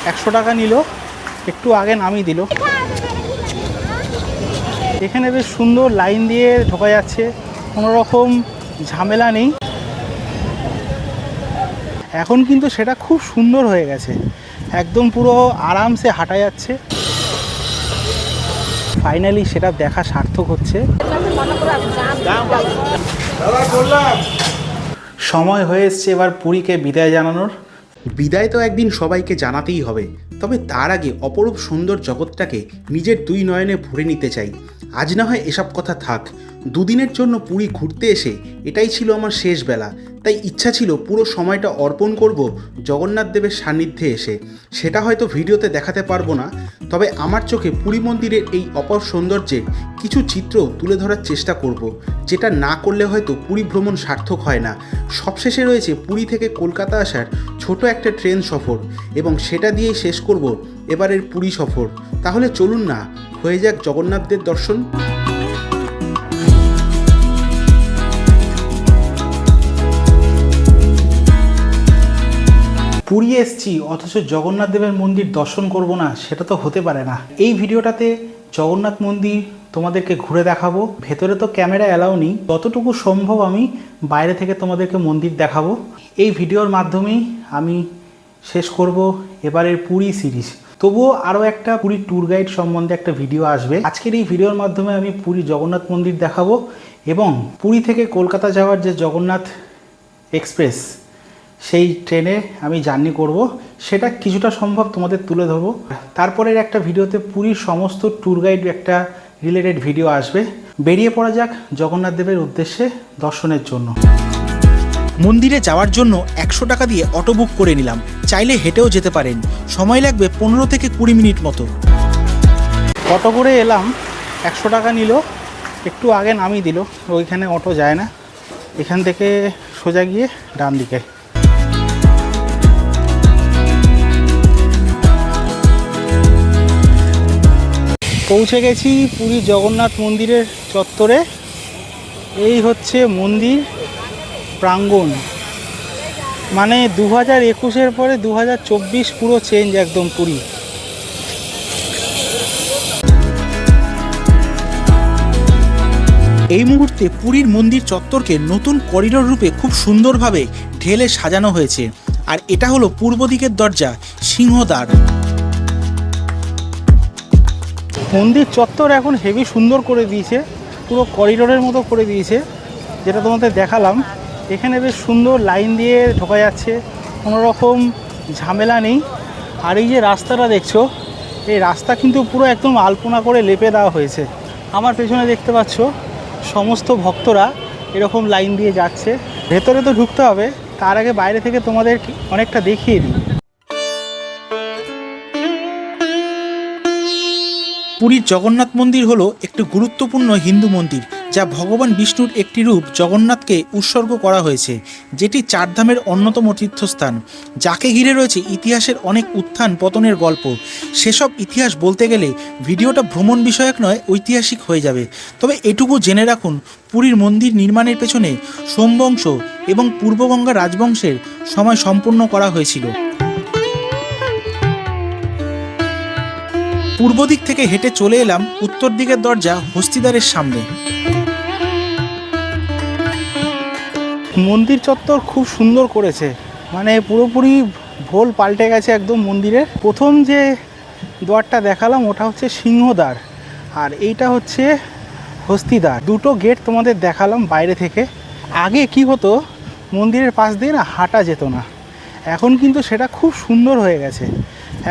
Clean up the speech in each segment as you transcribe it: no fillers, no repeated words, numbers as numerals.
100 টাকা নিল, একটু আগে নামিয়ে দিল। এখানে বেশ সুন্দর লাইন দিয়ে ঢোকা যাচ্ছে, কোনো রকম ঝামেলা নেই। এখন কিন্তু সেটা খুব সুন্দর হয়ে গেছে, একদম পুরো আরামসে হাঁটা যাচ্ছে। ফাইনালি সেটা দেখা সার্থক হচ্ছে। সময় হয়ে এসছে এবার পুরীকে বিদায় জানানোর। বিদায় তো একদিন সবাইকে জানাতেই হবে, তবে তার আগে অপরূপ সুন্দর জগৎটাকে নিজের দুই নয়নে ভরে নিতে চাই। আজ না হয় এসব কথা থাক, দুদিনের জন্য পুরী ঘুরতে এসে এটাই ছিল আমার শেষ বেলা। তাই ইচ্ছা ছিল পুরো সময়টা অর্পণ করব জগন্নাথ দেবের সান্নিধ্যে এসে। সেটা হয়তো ভিডিওতে দেখাতে পারবো না, তবে আমার চোখে পুরী মন্দিরের এই অপর সৌন্দর্যের কিছু চিত্র তুলে ধরার চেষ্টা করব, যেটা না করলে হয়তো পুরী ভ্রমণ সার্থক হয় না। সবশেষে রয়েছে পুরী থেকে কলকাতা আসার ছোট একটা ট্রেন সফর, এবং সেটা দিয়েই শেষ করব এবারের পুরী সফর। তাহলে চলুন না, হয়ে যাক জগন্নাথদের দর্শন। পুরী এসছি অথচ জগন্নাথ দেবের মন্দির দর্শন করব না, সেটা তো হতে পারে না। এই ভিডিওটাতে জগন্নাথ মন্দির তোমাদেরকে ঘুরে দেখাবো। ভেতরে তো ক্যামেরা অ্যালাউ নেই, যতটুকু সম্ভব আমি বাইরে থেকে তোমাদেরকে মন্দির দেখাবো। এই ভিডিওর মাধ্যমেই আমি শেষ করব এবারের পুরী সিরিজ। তবুও আরও একটা পুরী ট্যুর গাইড সম্বন্ধে একটা ভিডিও আসবে। আজকের এই ভিডিওর মাধ্যমে আমি পুরী জগন্নাথ মন্দির দেখাবো, এবং পুরী থেকে কলকাতা যাওয়ার যে জগন্নাথ এক্সপ্রেস, সেই ট্রেনে আমি জার্নি করব, সেটা কিছুটা সম্ভব তোমাদের তুলে ধরবো। তারপরের একটা ভিডিওতে পুরীর সমস্ত ট্যুর গাইড একটা রিলেটেড ভিডিও আসবে। বেরিয়ে পড়া যাক জগন্নাথ দেবের উদ্দেশ্যে দর্শনের জন্য। মন্দিরে যাওয়ার জন্য 100 টাকা দিয়ে অটো বুক করে নিলাম, চাইলে হেঁটেও যেতে পারেন। সময় লাগবে 15 থেকে 20 মিনিট মতো। অটো করে এলাম, 100 টাকা নিল, একটু আগে নামিয়ে দিল। ওইখানে অটো যায় না, এখান থেকে সোজা গিয়ে ডান দিকে। পৌঁছে গেছি পুরী জগন্নাথ মন্দিরের চত্বরে। এই হচ্ছে মন্দির প্রাঙ্গণ। মানে 2021-এর পরে 2024 পুরো চেঞ্জ একদম পুরী। এই মুহূর্তে পুরীর মন্দির চত্বরকে নতুন করিডোর রূপে খুব সুন্দরভাবে ঢেলে সাজানো হয়েছে। আর এটা হলো পূর্ব দিকের দরজা, সিংহদ্বার। মন্দির চত্বর এখন হেভি সুন্দর করে দিয়েছে, পুরো করিডোরের মতো করে দিয়েছে, যেটা তোমাদের দেখালাম। এখানে বেশ সুন্দর লাইন দিয়ে ঢোকা যাচ্ছে, কোনো রকম ঝামেলা নেই। আর এই যে রাস্তাটা দেখছো, এই রাস্তা কিন্তু পুরো একদম আলপনা করে লেপে দেওয়া হয়েছে। আমার পেছনে দেখতে পাচ্ছ সমস্ত ভক্তরা এরকম লাইন দিয়ে যাচ্ছে। ভেতরে তো ঢুকতে হবে, তার আগে বাইরে থেকে তোমাদের অনেকটা দেখিয়ে দিই। পুরীর জগন্নাথ মন্দির হলো একটি গুরুত্বপূর্ণ হিন্দু মন্দির, যা ভগবান বিষ্ণুর একটি রূপ জগন্নাথকে উৎসর্গ করা হয়েছে, যেটি চারধামের অন্যতম তীর্থস্থান, যাকে ঘিরে রয়েছে ইতিহাসের অনেক উত্থান পতনের গল্প। সেসব ইতিহাস বলতে গেলে ভিডিওটা ভ্রমণ বিষয়ক নয়, ঐতিহাসিক হয়ে যাবে। তবে এটুকু জেনে রাখুন, পুরীর মন্দির নির্মাণের পেছনে সোমবংশ এবং পূর্বগঙ্গা রাজবংশের সময় সম্পন্ন করা হয়েছিল। পূর্ব দিক থেকে হেঁটে চলে এলাম উত্তর দিকের দরজা হস্তিদ্বারের সামনে। মন্দির চত্বর খুব সুন্দর করেছে, মানে পুরোপুরি ভোল পাল্টে গেছে একদম মন্দিরের। প্রথম যে দ্বারটা দেখালাম ওটা হচ্ছে সিংহদ্বার, আর এইটা হচ্ছে হস্তিদ্বার। দুটো গেট তোমাদের দেখালাম বাইরে থেকে। আগে কি হতো, মন্দিরের পাশ দিয়ে না হাঁটা যেত না, এখন কিন্তু সেটা খুব সুন্দর হয়ে গেছে,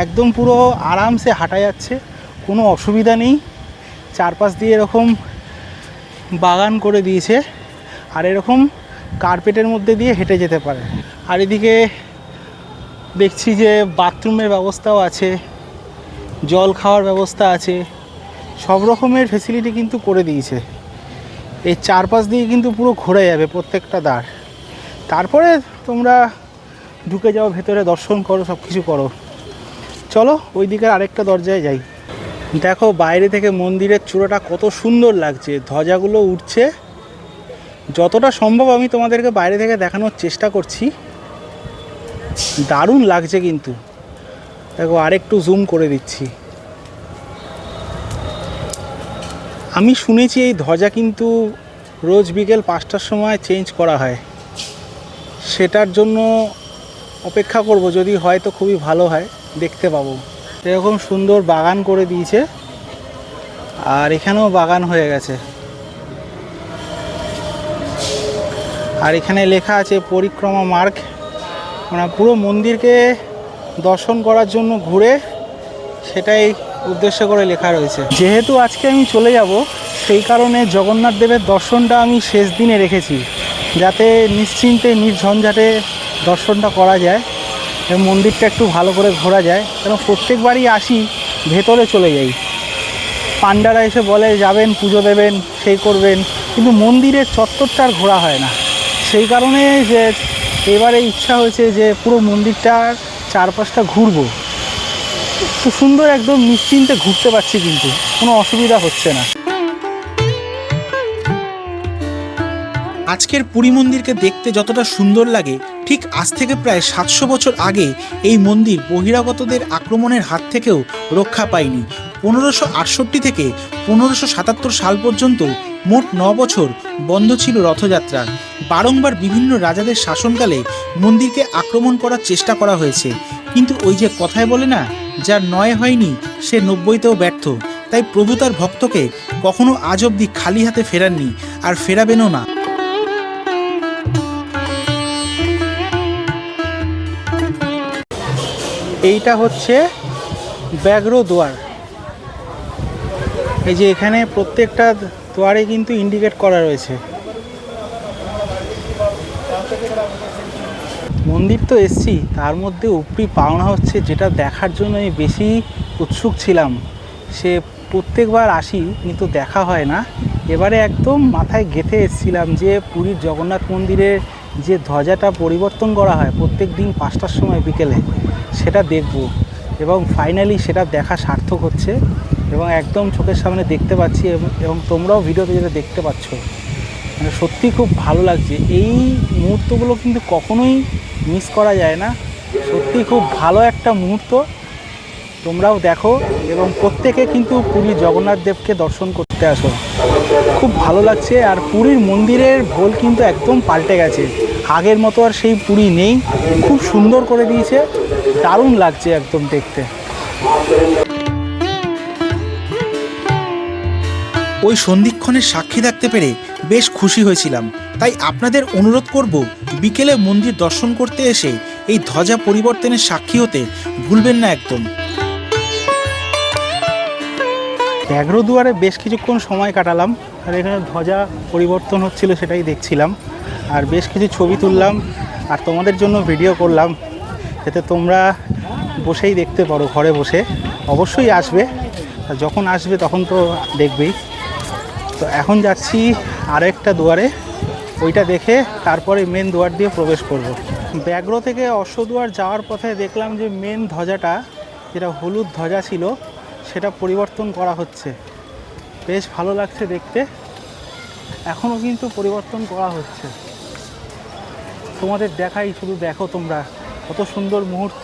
একদম পুরো আরামসে হাঁটা যাচ্ছে, কোনো অসুবিধা নেই। চারপাশ দিয়ে এরকম বাগান করে দিয়েছে, আর এরকম কার্পেটের মধ্যে দিয়ে হেঁটে যেতে পারে। আর এদিকে দেখছি যে বাথরুমের ব্যবস্থাও আছে, জল খাওয়ার ব্যবস্থা আছে, সব রকমের ফেসিলিটি কিন্তু করে দিয়েছে। এই চারপাশ দিয়ে কিন্তু পুরো ঘুরে যাবে প্রত্যেকটা দ্বার। তারপরে তোমরা ঢুকে যাও ভেতরে, দর্শন করো, সব কিছু করো। চলো ওই দিকের আরেকটা দরজায় যাই। দেখো বাইরে থেকে মন্দিরের চূড়াটা কত সুন্দর লাগছে, ধ্বজাগুলো উঠছে। যতটা সম্ভব আমি তোমাদেরকে বাইরে থেকে দেখানোর চেষ্টা করছি। দারুণ লাগছে কিন্তু। দেখো আরেকটু জুম করে দিচ্ছি। আমি শুনেছি এই ধ্বজা কিন্তু রোজ বিকেল 5টার সময় চেঞ্জ করা হয়, সেটার জন্য অপেক্ষা করব, যদি হয় তো খুবই ভালো হয়, দেখতে পাবো। এরকম সুন্দর বাগান করে দিয়েছে, আর এখানেও বাগান হয়ে গেছে, আর এখানে লেখা আছে পরিক্রমা মার্গ, মানে পুরো মন্দিরকে দর্শন করার জন্য ঘুরে সেটাই উদ্দেশ্য করে লেখা রয়েছে। যেহেতু আজকে আমি চলে যাব, সেই কারণে জগন্নাথ দেবের দর্শনটা আমি শেষ দিনে রেখেছি, যাতে নিশ্চিন্তে নির্ঝঞ্ঝাটে দর্শনটা করা যায়, মন্দিরটা একটু ভালো করে ঘোরা যায়। কারণ প্রত্যেকবারই আসি, ভেতরে চলে যাই, পান্ডারা এসে বলে যাবেন পুজো দেবেন সেই করবেন, কিন্তু মন্দিরের চত্বরটা আর ঘোরা হয় না। সেই কারণে যে এবারে ইচ্ছা হয়েছে যে পুরো মন্দিরটার চারপাশটা ঘুরবো, খুব সুন্দর একদম নিশ্চিন্তে ঘুরতে পারছি, কিন্তু কোনো অসুবিধা হচ্ছে না। আজকের পুরী মন্দিরকে দেখতে যতটা সুন্দর লাগে, ঠিক আজ থেকে প্রায় 700 বছর আগে এই মন্দির বহিরাগতদের আক্রমণের হাত থেকেও রক্ষা পায়নি। 1568 থেকে 1577 সাল পর্যন্ত মোট 9 বছর বন্ধ ছিল রথযাত্রা। বারংবার বিভিন্ন রাজাদের শাসনকালে মন্দিরকে আক্রমণ করার চেষ্টা করা হয়েছে, কিন্তু ওই যে কথায় বলে না, যার 9 হয়নি সে 90তেও ব্যর্থ। তাই প্রভু তার ভক্তকে কখনো আজ অবধি খালি হাতে ফেরাননি, আর ফেরাবেনও না। এইটা হচ্ছে ব্যাঘ্র দুয়ার। এই যে এখানে প্রত্যেকটা দুয়ারে কিন্তু ইন্ডিকেট করা রয়েছে। মন্দির তো এসছি, তার মধ্যে উপরি পাওনা হচ্ছে যেটা দেখার জন্য আমি বেশি উৎসুক ছিলাম। সে প্রত্যেকবার আসি কিন্তু দেখা হয় না, এবারে একদম মাথায় গেঁথে এসেছিলাম যে পুরীর জগন্নাথ মন্দিরের যে ধ্বজাটা পরিবর্তন করা হয় প্রত্যেক দিন 5টার সময় বিকেলে, সেটা দেখব, এবং ফাইনালি সেটা দেখা সার্থক হচ্ছে, এবং একদম চোখের সামনে দেখতে পাচ্ছি, এবং তোমরাও ভিডিওতে যেটা দেখতে পাচ্ছ, মানে সত্যি খুব ভালো লাগছে। এই মুহূর্তগুলো কিন্তু কখনোই মিস করা যায় না, সত্যি খুব ভালো একটা মুহূর্ত। তোমরাও দেখো এবং প্রত্যেকে কিন্তু পুরী জগন্নাথ দেবকে দর্শন করতে আসো, খুব ভালো লাগছে। আর পুরীর মন্দিরের ভোল কিন্তু একদম পাল্টে গেছে, আগের মতো আর সেই পুরী নেই, খুব সুন্দর করে দিয়েছে, দারুণ লাগছে একদম দেখতে। ওই সন্ধিক্ষণের সাক্ষী থাকতে পেরে বেশ খুশি হয়েছিলাম। তাই আপনাদের অনুরোধ করব, বিকেলে মন্দির দর্শন করতে এসে এই ধ্বজা পরিবর্তনের সাক্ষী হতে ভুলবেন না একদম। ব্যাঘ্র দুয়ারে বেশ কিছুক্ষণ সময় কাটালাম, আর এখানে ধ্বজা পরিবর্তন হচ্ছিল সেটাই দেখছিলাম, আর বেশ কিছু ছবি তুললাম, আর তোমাদের জন্য ভিডিও করলাম, যাতে তোমরা বসেই দেখতে পারো, ঘরে বসে। অবশ্যই আসবে, আর যখন আসবে তখন তো দেখবেই। তো এখন যাচ্ছি আরেকটা দুয়ারে, ওইটা দেখে তারপরে মেন দুয়ার দিয়ে প্রবেশ করব। ব্যাঘ্র থেকে অশ্বদুয়ার যাওয়ার পথে দেখলাম যে মেন ধ্বজাটা, যেটা হলুদ ধ্বজা ছিল, সেটা পরিবর্তন করা হচ্ছে, বেশ ভালো লাগছে দেখতে। এখনও কিন্তু পরিবর্তন করা হচ্ছে, তোমাদের দেখাই, শুধু দেখো তোমরা কত সুন্দর মুহূর্ত।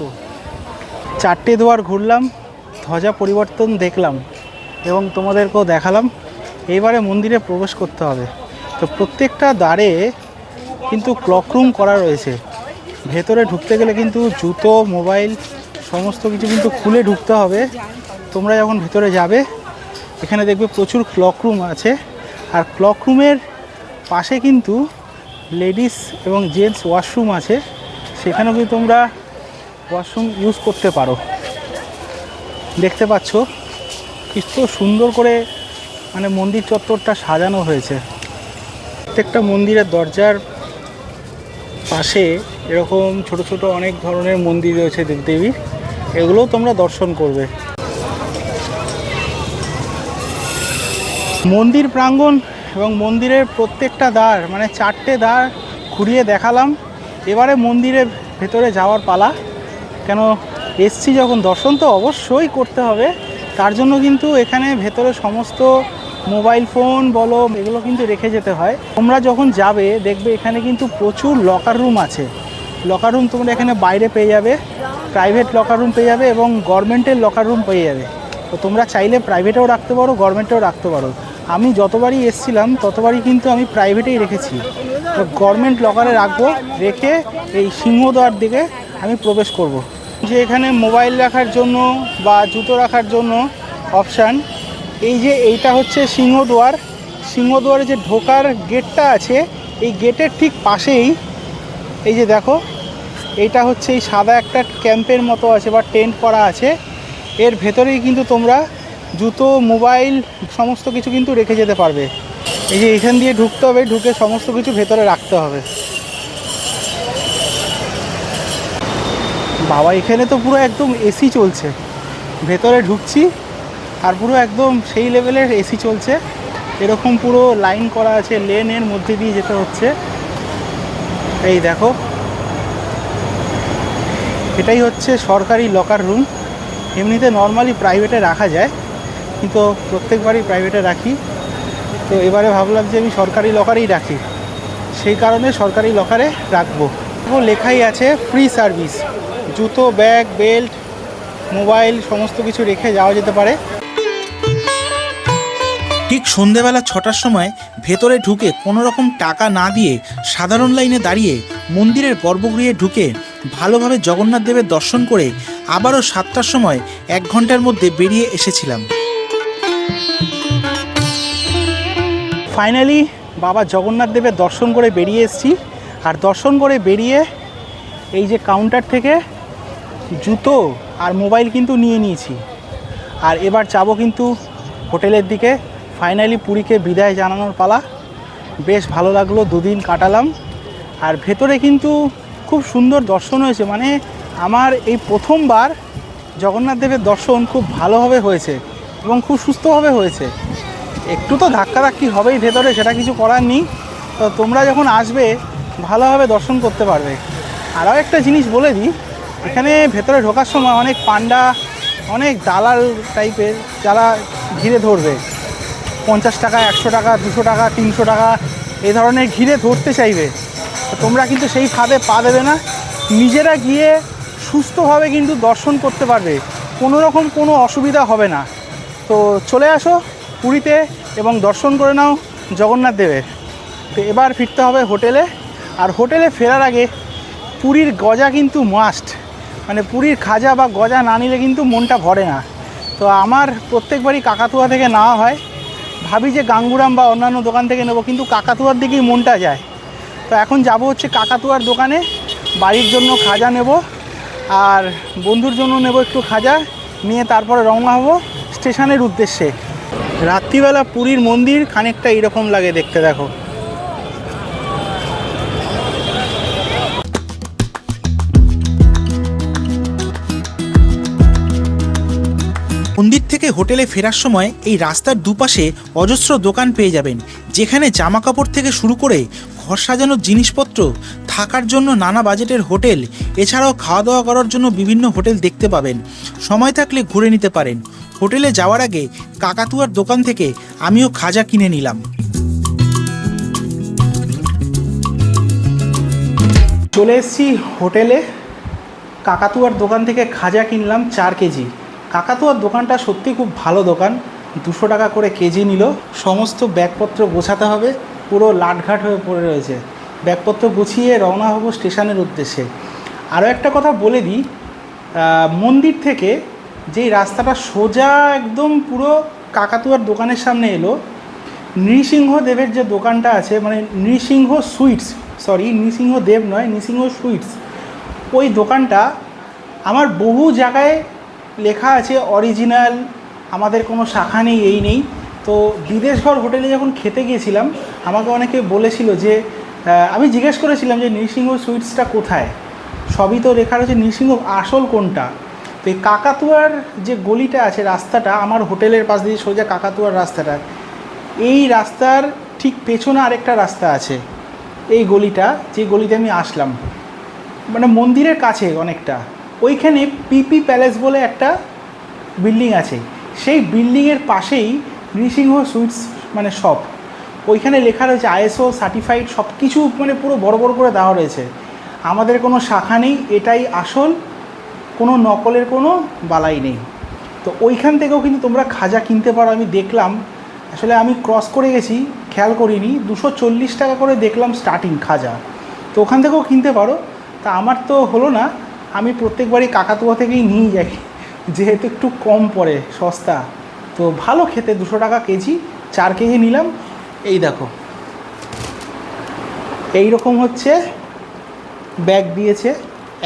4টে দুয়ার ঘুরলাম, ধ্বজা পরিবর্তন দেখলাম, এবং তোমাদেরকেও দেখালাম। এইবারে মন্দিরে প্রবেশ করতে হবে। তো প্রত্যেকটা দ্বারে কিন্তু ক্লক রুম করা রয়েছে, ভেতরে ঢুকতে গেলে কিন্তু জুতো, মোবাইল সমস্ত কিছু কিন্তু খুলে ঢুকতে হবে। তোমরা যখন ভেতরে যাবে, এখানে দেখবে প্রচুর ক্লক রুম আছে, আর ক্লক রুমের পাশে কিন্তু লেডিস এবং জেন্টস ওয়াশরুম আছে, সেখানেও কিন্তু তোমরা ওয়াশরুম ইউজ করতে পারো। দেখতে পাচ্ছ কিছু সুন্দর করে মানে মন্দির চত্বরটা সাজানো হয়েছে। প্রত্যেকটা মন্দিরের দরজার পাশে এরকম ছোট ছোট অনেক ধরনের মন্দির রয়েছে দেবদেবীর, এগুলোও তোমরা দর্শন করবে। মন্দির প্রাঙ্গণ এবং মন্দিরের প্রত্যেকটা দ্বার, মানে 4টে দ্বার ঘুরিয়ে দেখালাম। এবারে মন্দিরের ভেতরে যাওয়ার পালা, কেন এসছি যখন, দর্শন তো অবশ্যই করতে হবে। তার জন্য কিন্তু এখানে ভেতরে সমস্ত মোবাইল ফোন বলো, এগুলো কিন্তু রেখে যেতে হয়। তোমরা যখন যাবে দেখবে এখানে কিন্তু প্রচুর লকার রুম আছে, লকার রুম তোমরা এখানে বাইরে পেয়ে যাবে। প্রাইভেট লকার রুম পেয়ে যাবে এবং গভর্নমেন্টের লকার রুম পেয়ে যাবে। তো তোমরা চাইলে প্রাইভেটেও রাখতে পারো, গভর্নমেন্টেও রাখতে পারো। আমি যতবারই এসেছিলাম ততবারই কিন্তু আমি প্রাইভেটেই রেখেছি। তো গভর্নমেন্ট লকারে রাখবো, রেখে এই সিংহদ্বার দিকে আমি প্রবেশ করব। যে এখানে মোবাইল রাখার জন্য বা জুতো রাখার জন্য অপশান, এই যে এইটা হচ্ছে সিংহদ্বার। সিংহদ্বারে যে ঢোকার গেটটা আছে, এই গেটের ঠিক পাশেই এই যে দেখো, এইটা হচ্ছে এই সাদা একটা ক্যাম্পের মতো আছে বা টেন্ট করা আছে। এর ভেতরেই কিন্তু তোমরা জুতো, মোবাইল সমস্ত কিছু কিন্তু রেখে যেতে পারবে। এই যে এখান দিয়ে ঢুকতে হবে, ঢুকে সমস্ত কিছু ভেতরে রাখতে হবে। বাবা, এখানে তো পুরো একদম এসি চলছে। ভেতরে ঢুকছি আর পুরো একদম সেই লেভেলের এসি চলছে। এরকম পুরো লাইন করা আছে, লেনের মধ্যে দিয়ে যেতে হচ্ছে। এই দেখো, এটাই হচ্ছে সরকারি লকার রুম। এমনিতে নর্মালি প্রাইভেটে রাখা যায়, কিন্তু প্রত্যেকবারই প্রাইভেটে রাখি। তো এবারে ভাবলাম যে আমি সরকারি লকারেই রাখি, সেই কারণে সরকারি লকারে রাখবো। লেখাই আছে ফ্রি সার্ভিস, জুতো, ব্যাগ, বেল্ট, মোবাইল সমস্ত কিছু রেখে যাওয়া যেতে পারে। ঠিক সন্ধেবেলা 6টার সময় ভেতরে ঢুকে কোনো রকম টাকা না দিয়ে সাধারণ লাইনে দাঁড়িয়ে মন্দিরের গর্ভগৃহে ঢুকে ভালোভাবে জগন্নাথ দেবের দর্শন করে আবারও 7টার সময় 1 ঘন্টার মধ্যে বেরিয়ে এসেছিলাম। ফাইনালি বাবা জগন্নাথ দেবের দর্শন করে বেরিয়ে এসেছি। আর দর্শন করে বেরিয়ে এই যে কাউন্টার থেকে জুতো আর মোবাইল কিন্তু নিয়ে নিয়েছি। আর এবার যাবো কিন্তু হোটেলের দিকে। ফাইনালি পুরীকে বিদায় জানানোর পালা। বেশ ভালো লাগলো, 2 দিন কাটালাম। আর ভেতরে কিন্তু খুব সুন্দর দর্শন হয়েছে। মানে আমার এই প্রথমবার জগন্নাথ দেবের দর্শন খুব ভালোভাবে হয়েছে এবং খুব সুস্থভাবে হয়েছে। একটু তো ধাক্কাধাক্কি হবেই ভেতরে, সেটা কিছু করার নেই। তো তোমরা যখন আসবে ভালোভাবে দর্শন করতে পারবে। আরও একটা জিনিস বলে দিই, এখানে ভেতরে ঢোকার সময় অনেক পান্ডা, অনেক দালাল টাইপের যারা ঘিরে ধরবে। 50 টাকা, 100 টাকা, 200 টাকা, 300 টাকা এই ধরনের ঘিরে ধরতে চাইবে। তোমরা কিন্তু সেই ফাঁদে পা দেবে না, নিজেরা গিয়ে সুস্থভাবে কিন্তু দর্শন করতে পারবে, কোনো রকম কোনো অসুবিধা হবে না। তো চলে আসো পুরীতে এবং দর্শন করে নাও জগন্নাথ দেবের। তো এবার ফিরতে হবে হোটেলে। আর হোটেলে ফেরার আগে পুরীর গজা কিন্তু মাস্ট। মানে পুরীর খাজা বা গজা না নিলে কিন্তু মনটা ভরে না। তো আমার প্রত্যেকবারই কাকাতুয়া থেকে নেওয়া হয়। ভাবি যে গাঙ্গুরাম বা অন্যান্য দোকান থেকে নেবো, কিন্তু কাকাতুয়ার দিকেই মনটা যায়। তো এখন যাব হচ্ছে কাকাতুয়ার দোকানে। বাড়ির জন্য খাজা নেব আর বন্ধুর জন্য নেব একটু খাজা, নিয়ে তারপরে রওনা হব স্টেশনের উদ্দেশ্যে। রাত্রিবেলা পুরীর মন্দির খানিকটা এরকম লাগে দেখতে, দেখো। মন্দির থেকে হোটেলে ফেরার সময় এই রাস্তার দুপাশে অজস্র দোকান পেয়ে যাবেন, যেখানে জামা কাপড় থেকে শুরু করে ঘর সাজানোর জিনিসপত্র, থাকার জন্য নানা বাজেটের হোটেল, এছাড়াও খাওয়া দাওয়া করার জন্য বিভিন্ন হোটেল দেখতে পাবেন। সময় থাকলে ঘুরে নিতে পারেন। হোটেলে যাওয়ার আগে কাকাতুয়ার দোকান থেকে আমিও খাজা কিনে নিলাম। চলে এসেছি হোটেলে। কাকাতুয়ার দোকান থেকে খাজা কিনলাম 4 কেজি। কাকাতুয়ার দোকানটা সত্যি খুব ভালো দোকান। 200 টাকা করে কেজি নিল। সমস্ত ব্যাগপত্র গোছাতে হবে, পুরো লাটঘাট হয়ে পড়ে রয়েছে। ব্যাগপত্র গুছিয়ে রওনা হব স্টেশনের উদ্দেশ্যে। আরও একটা কথা বলে দিই, মন্দির থেকে যেই রাস্তাটা সোজা একদম পুরো কাকাতুয়ার দোকানের সামনে এলো, নৃসিংহদেবের যে দোকানটা আছে, মানে নৃসিংহ সুইটস, সরি নৃসিংহদেব নয়, নৃসিংহ সুইটস, ওই দোকানটা আমার বহু জায়গায় লেখা আছে অরিজিনাল, আমাদের কোনো শাখা নেই, এই নেই। তো বিদেশঘর হোটেলে যখন খেতে গিয়েছিলাম, আমাকে অনেকে বলেছিল যে, আমি জিজ্ঞেস করেছিলাম যে নৃসিংহ সুইটসটা কোথায়। সবই তো লেখা রয়েছে নৃসিংহ, আসল কোনটা। তো এই কাকাতুয়ার যে গলিটা আছে, রাস্তাটা আমার হোটেলের পাশ দিয়ে সোজা কাকাতুয়ার রাস্তাটা, এই রাস্তার ঠিক পেছনে আরেকটা রাস্তা আছে, এই গলিটা, যে গলিতে আমি আসলাম, মানে মন্দিরের কাছে অনেকটা। ওইখানে পিপি প্যালেস বলে একটা বিল্ডিং আছে, সেই বিল্ডিংয়ের পাশেই নৃসিংহ সুইটস মানে শপ। ওইখানে লেখা রয়েছে ISO সার্টিফাইড, সব কিছু মানে পুরো বড় বড় করে দেওয়া রয়েছে। আমাদের কোনো শাখা নেই, এটাই আসল কোনো নকলের কোনো বালাই নেই। তো ওইখান থেকেও কিন্তু তোমরা খাজা কিনতে পারো। আমি দেখলাম, আসলে আমি ক্রস করে গেছি, খেয়াল করিনি, 240 টাকা করে দেখলাম স্টার্টিং খাজা। তো ওখান থেকেও কিনতে পারো। তা আমার তো হলো না, আমি প্রত্যেকবারই কাকাতুয়া থেকেই নিয়ে যাই, যেহেতু একটু কম পড়ে, সস্তা। তো ভালো খেতে, 200 টাকা কেজি, 4 কেজি নিলাম। এই দেখো, এই রকম হচ্ছে ব্যাগ দিয়েছে,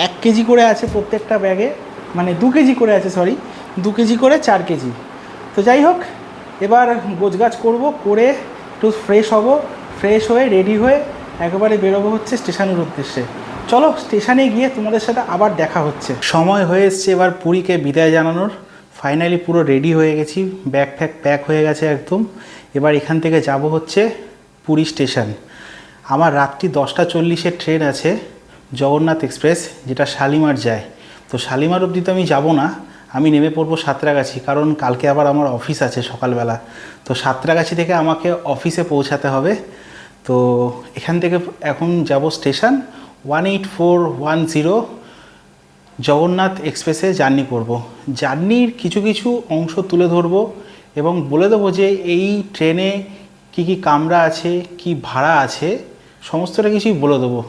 1 কেজি করে আছে প্রত্যেকটা ব্যাগে, মানে 2 কেজি করে আছে, সরি 2 কেজি করে 4 কেজি। তো যাই হোক, এবার গোছগাছ করব, করে একটু ফ্রেশ হব, ফ্রেশ হয়ে রেডি হয়ে একেবারে বেরোবো হচ্ছে স্টেশনের উদ্দেশ্যে। চলো স্টেশনে গিয়ে তোমাদের সাথে আবার দেখা হচ্ছে। সময় হয়ে এসছে এবার পুরীকে বিদায় জানানোর। ফাইনালি পুরো রেডি হয়ে গেছি, ব্যাগ ফ্যাগ প্যাক হয়ে গেছে একদম। এবার এখান থেকে যাব হচ্ছে পুরী স্টেশন। আমার রাত্রি 10:40 ট্রেন আছে, জগন্নাথ এক্সপ্রেস, যেটা শালিমার যায়। তো শালিমার অবধি তো আমি যাব না, আমি নেমে পড়বো সাঁতরাগাছি, কারণ কালকে আবার আমার অফিস আছে সকালবেলা। তো সাঁতরাগাছি থেকে আমাকে অফিসে পৌঁছাতে হবে। তো এখান থেকে এখন যাব স্টেশন 18410, জগন্নাথ এক্সপ্রেসে জার্নি করব। জার্নির কিছু কিছু অংশ তুলে ধরবো এবং বলে দেবো যে এই ট্রেনে কি কি কামরা আছে, কি ভাড়া আছে, সমস্তটা কিছুই বলে দেবো।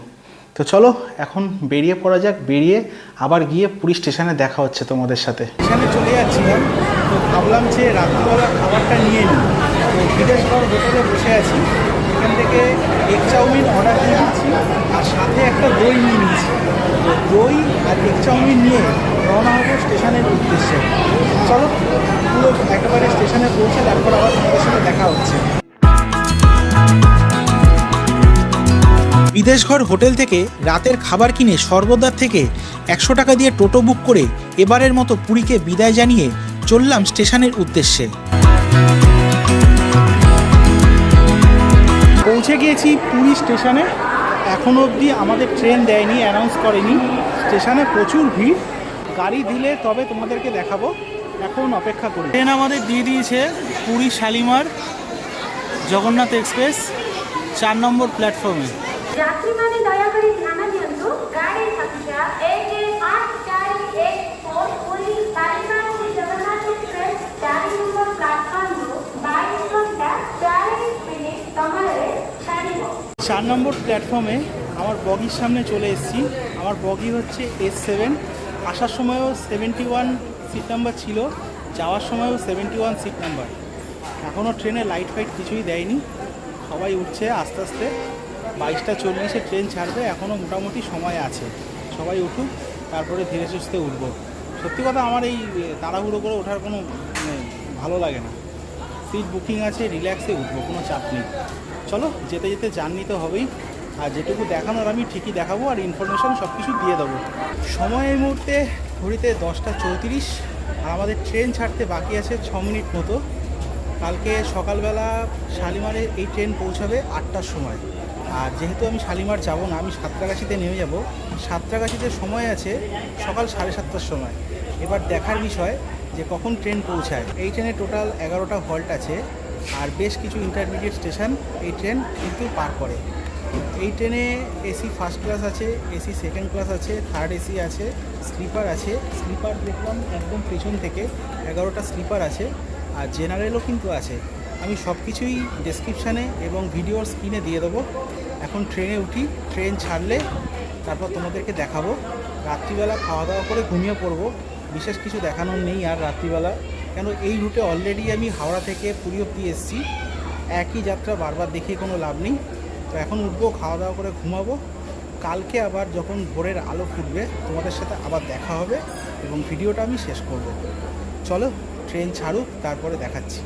তো চলো এখন বেরিয়ে পড়া যাক, বেরিয়ে আবার গিয়ে পুরী স্টেশনে দেখা হচ্ছে তোমাদের সাথে। স্টেশনে চলে যাচ্ছিলাম, তো ভাবলাম যে রাত্রিবেলা খাবারটা নিয়ে নিই। তো বিদেশগড় হোটেলে বসে আছি, এখান থেকে এগ চাউমিন অর্ডার দিয়ে দিচ্ছি, আর সাথে একটা দই নিয়ে নিয়েছি। তো দই আর এগ চাউমিন নিয়ে রওনা হবো স্টেশনের উদ্দেশ্যে। চলো পুরো একেবারে স্টেশনে পৌঁছে তারপর আবার তোমাদের সাথে দেখা হচ্ছে। বিদেশঘর হোটেল থেকে রাতের খাবার কিনে স্বর্গদ্বার থেকে 100 টাকা দিয়ে টোটো বুক করে এবারের মতো পুরীকে বিদায় জানিয়ে চললাম স্টেশনের উদ্দেশ্যে। পৌঁছে গিয়েছি পুরী স্টেশনে। এখনও অবধি আমাদের ট্রেন দেয়নি, অ্যানাউন্স করেনি। স্টেশনে প্রচুর ভিড়, গাড়ি দিলে তবে তোমাদেরকে দেখাবো, এখন অপেক্ষা করি। ট্রেন আমাদের দিয়ে দিয়েছে পুরী শালিমার জগন্নাথ এক্সপ্রেস 4 নম্বর প্ল্যাটফর্মে। যাত্রীମାନେ ଦୟାକରି ଧ୍ୟାନ ଦିଅନ୍ତୁ, ଗାଡ଼ି ସଂଖ୍ୟା 18414 ପୁରୀ ବାଲିମାଳ ଶ୍ରୀ ଜଗନ୍ନାଥ ଏକ୍ସପ୍ରେସ 4 ନମ୍ବର ପ୍ଲାଟଫର୍ମରୁ 22 ଘଣ୍ଟା 40 ମିନିଟ୍ ସମୟରେ ଛାଡ଼ିବ। 4 নম্বর প্ল্যাটফর্মে আমার বগির সামনে চলে এসেছি। আমার বগি হচ্ছে S7। আসার সময়ও 71 সিট নাম্বার ছিল, যাওয়ার সময়ও 71 সিট নাম্বার। এখনও ট্রেনে লাইট ফাইট কিছুই দেয়নি, সবাই উঠছে আস্তে আস্তে। 22:40 ট্রেন ছাড়বে, এখনও মোটামুটি সময় আছে। সবাই উঠুক, তারপরে ধীরে সুস্থে উঠবো। সত্যি কথা, আমার এই তাড়াহুড়ো করে ওঠার কোনো ভালো লাগে না। সিট বুকিং আছে, রিল্যাক্সে উঠবো, কোনো চাপ নেই। চলো যেতে যেতে জার্নি তো হবেই, আর যেটুকু দেখানোর আমি ঠিকই দেখাবো, আর ইনফরমেশান সব কিছু দিয়ে দেবো। সময় এই মুহূর্তে ঘড়িতে 10:34, আর আমাদের ট্রেন ছাড়তে বাকি আছে 6 মিনিট মতো। কালকে সকালবেলা শালিমারে এই ট্রেন পৌঁছাবে 8টার সময়। আর যেহেতু আমি শালিমার যাব না, আমি সাঁতরাগাছিতে নেমে যাব। সাঁতরাগাছিতে সময় আছে সকাল 7:30টার সময়। এবার দেখার বিষয় যে কখন ট্রেন পৌঁছায়। এই ট্রেনে টোটাল 11টা হল্ট আছে, আর বেশ কিছু ইন্টারমিডিয়েট স্টেশন এই ট্রেন কিন্তু পার করে। এই ট্রেনে এসি ফার্স্ট ক্লাস আছে, এসি সেকেন্ড ক্লাস আছে, থার্ড এসি আছে, স্লিপার আছে। স্লিপার দেখলাম একদম পেছন থেকে 11টা স্লিপার আছে, আর জেনারেলও কিন্তু আছে। আমি সব কিছুই ডেসক্রিপশানে এবং ভিডিওর স্ক্রিনে দিয়ে দেবো। এখন ট্রেনে উঠি, ট্রেন ছাড়লে তারপর তোমাদেরকে দেখাবো। রাত্রিবেলা খাওয়া দাওয়া করে ঘুমিয়ে পড়বো, বিশেষ কিছু দেখানোর নেই আর রাত্রিবেলা, কেন এই রুটে অলরেডি আমি হাওড়া থেকে পুরী অব্দি এসেছি। একই যাত্রা বারবার দেখিয়ে কোনো লাভ নেই। তো এখন উঠবো, খাওয়া দাওয়া করে ঘুমাবো। কালকে আবার যখন ভোরের আলো ফুটবে তোমাদের সাথে আবার দেখা হবে এবং ভিডিওটা আমি শেষ করব। চলো ট্রেন ছাড়ুক, তারপরে দেখাচ্ছি।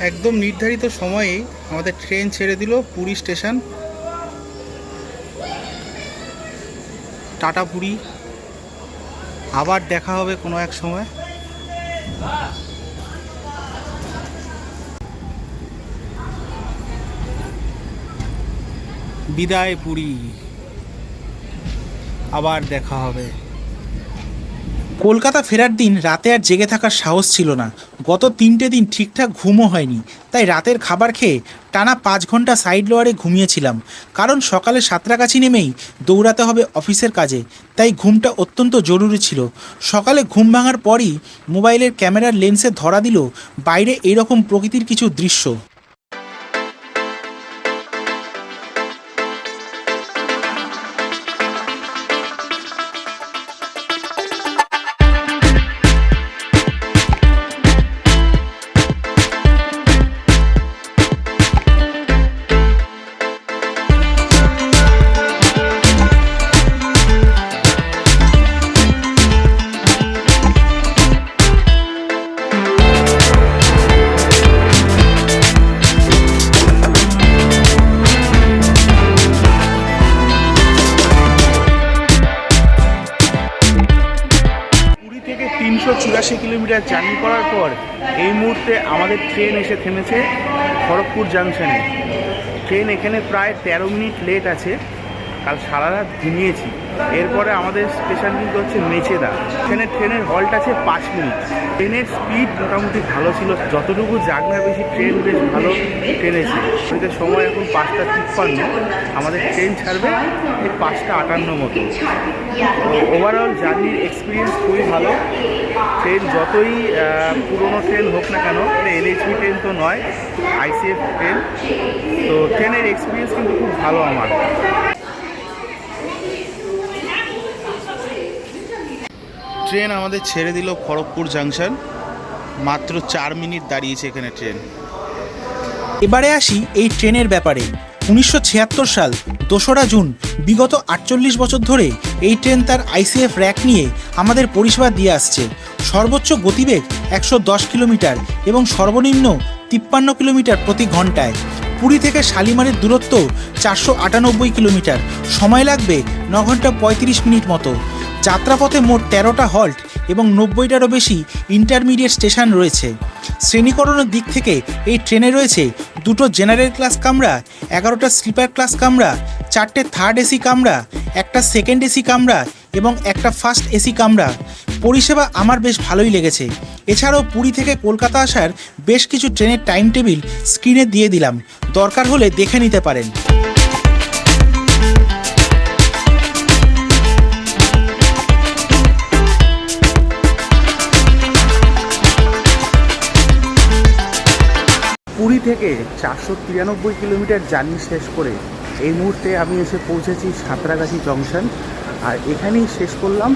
একদম নির্ধারিত সময়ে আমাদের ট্রেন ছেড়ে দিল পুরী স্টেশন। টাটা পুরী, আবার দেখা হবে কোনো এক সময়। বিদায় পুরী, আবার দেখা হবে। কলকাতা ফেরার দিন রাতে আর জেগে থাকার সাহস ছিল না। গত 3টে দিন ঠিকঠাক ঘুমও হয়নি, তাই রাতের খাবার খেয়ে টানা 5 ঘন্টা সাইড লোয়ারে ঘুমিয়েছিলাম। কারণ সকালে সাঁতরাগাছি নেমেই দৌড়াতে হবে অফিসের কাজে, তাই ঘুমটা অত্যন্ত জরুরি ছিল। সকালে ঘুম ভাঙার পরই মোবাইলের ক্যামেরার লেন্সে ধরা দিল বাইরে এইরকম প্রকৃতির কিছু দৃশ্য। পুরী থেকে 384 কিলোমিটার জার্নি করার পর এই মুহূর্তে আমাদের ট্রেন এসে থেমেছে খড়গপুর জাংশনে। ট্রেন এখানে প্রায় 13 মিনিট লেট আছে। কাল সারা রাত ঘুমিয়েছি। এরপরে আমাদের স্টেশন কিন্তু হচ্ছে মেচেদা। এখানে ট্রেনের হল্ট আছে 5 মিনিট। ট্রেনের স্পিড মোটামুটি ভালো ছিল, যতটুকু জাগনা বেশি ট্রেন বেশ ভালো টেনেছে। ওইটার সময় এখন 5টা 53, আমাদের ট্রেন ছাড়বে এই 5টা 58 মতো। ওভারঅল জার্নির এক্সপিরিয়েন্স খুবই ভালো। ট্রেন যতই পুরনো ট্রেন হোক না কেন, এলএইচবি ট্রেন তো নয়, আইসিএফ ট্রেন, তো ট্রেনের এক্সপিরিয়েন্স কিন্তু খুব ভালো আমার। ট্রেন আমাদের ছেড়ে দিল খড়গপুর জাংশন। মাত্র 4 মিনিট দাঁড়িয়েছে এখানে ট্রেন। এবারে আসি এই ট্রেনের ব্যাপারে। 1976 সাল 2রা জুন, বিগত 48 বছর ধরে এই ট্রেন তার আইসিএফ র্যাক নিয়ে আমাদের পরিষেবা দিয়ে আসছে। সর্বোচ্চ গতিবেগ 110 কিলোমিটার এবং সর্বনিম্ন 53 কিলোমিটার প্রতি ঘন্টায়। পুরী থেকে শালিমারের দূরত্ব 498 কিলোমিটার। সময় লাগবে 9 ঘন্টা 35 মিনিট মতো। যাত্রাপথে মোট 13টা হল্ট এবং 90টারও বেশি ইন্টারমিডিয়েট স্টেশন রয়েছে। শ্রেণীকরণের দিক থেকে এই ট্রেনে রয়েছে 2টো জেনারেল ক্লাস কামরা, 11টা স্লিপার ক্লাস কামরা, 4টে থার্ড এসি কামরা, একটা সেকেন্ড এসি কামরা এবং একটা ফার্স্ট এসি কামরা। পরিষেবা আমার বেশ ভালোই লেগেছে। এছাড়াও পুরী থেকে কলকাতা আসার বেশ কিছু ট্রেনের টাইম টেবিল স্ক্রিনে দিয়ে দিলাম, দরকার হলে দেখে নিতে পারেন। পুরী থেকে 493 কিলোমিটার জার্নি শেষ করে এই মুহূর্তে আমি এসে পৌঁছেছি সাঁতরাগাছি জংশন। আর এখানেই শেষ করলাম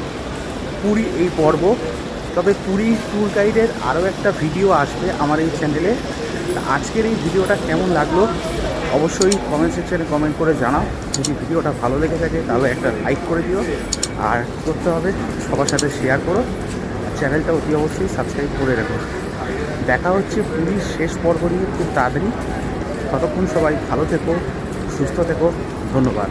পুরী এই পর্ব। তবে পুরী ট্যুর গাইডের আরও একটা ভিডিও আসবে আমার এই চ্যানেলে। আজকের এই ভিডিওটা কেমন লাগলো অবশ্যই কমেন্ট সেকশনে কমেন্ট করে জানাও। যদি ভিডিওটা ভালো লেগে থাকে তাহলে একটা লাইক করে দিও, আর করতে হবে সবার সাথে শেয়ার করো, চ্যানেলটা অতি অবশ্যই সাবস্ক্রাইব করে রাখো। দেখা হচ্ছে পুরীর শেষ পর্ব নিয়ে খুব তাড়াতাড়ি। ততক্ষণ সবাই ভালো থেকো, সুস্থ থেকো, ধন্যবাদ।